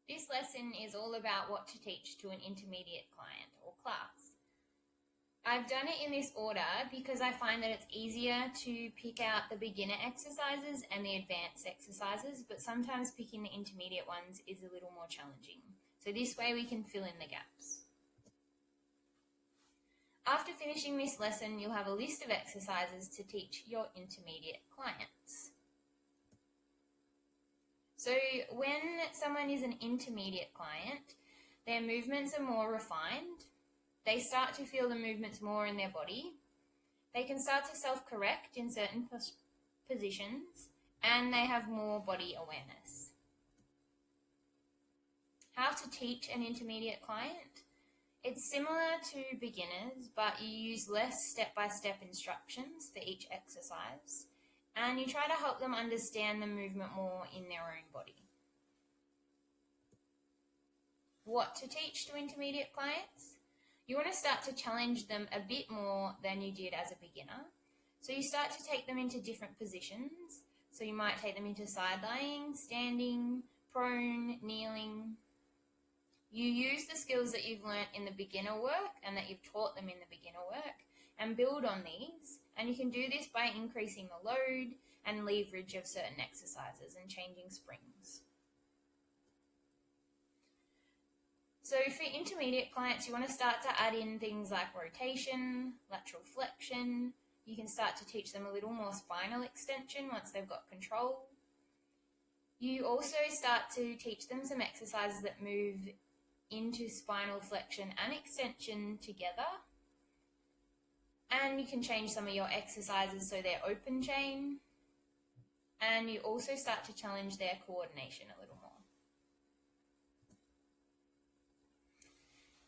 This lesson is all about what to teach to an intermediate client or class. I've done it in this order because I find that it's easier to pick out the beginner exercises and the advanced exercises, but sometimes picking the intermediate ones is a little more challenging. So this way we can fill in the gaps. After finishing this lesson, you'll have a list of exercises to teach your intermediate clients. So when someone is an intermediate client, their movements are more refined. They start to feel the movements more in their body. They can start to self-correct in certain positions, and they have more body awareness. How to teach an intermediate client? It's similar to beginners, but you use less step-by-step instructions for each exercise, and you try to help them understand the movement more in their own body. What to teach to intermediate clients? You want to start to challenge them a bit more than you did as a beginner. So you start to take them into different positions. So you might take them into side lying, standing, prone, kneeling. You use the skills that you've learnt in the beginner work and that you've taught them in the beginner work and build on these. And you can do this by increasing the load and leverage of certain exercises and changing springs. So for intermediate clients, you want to start to add in things like rotation, lateral flexion. You can start to teach them a little more spinal extension once they've got control. You also start to teach them some exercises that move into spinal flexion and extension together. And you can change some of your exercises so they're open chain. And you also start to challenge their coordination a little more.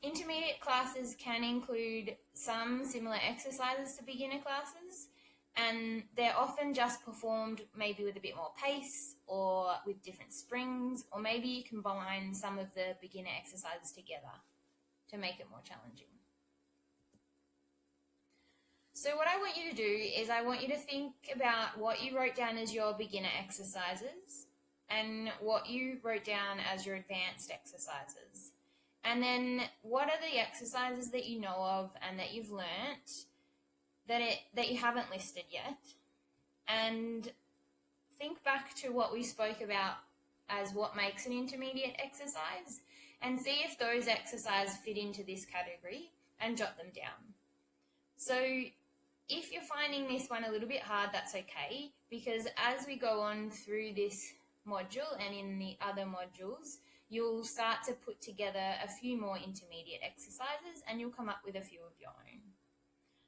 Intermediate classes can include some similar exercises to beginner classes, and they're often just performed maybe with a bit more pace or with different springs, or maybe you combine some of the beginner exercises together to make it more challenging. So what I want you to do is I want you to think about what you wrote down as your beginner exercises and what you wrote down as your advanced exercises. And then what are the exercises that you know of and that you've learnt that you haven't listed yet? And think back to what we spoke about as what makes an intermediate exercise and see if those exercises fit into this category and jot them down. So if you're finding this one a little bit hard, that's okay, because as we go on through this module and in the other modules, you'll start to put together a few more intermediate exercises and you'll come up with a few of your own.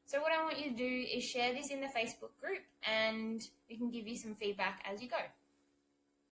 So what I want you to do is share this in the Facebook group and we can give you some feedback as you go.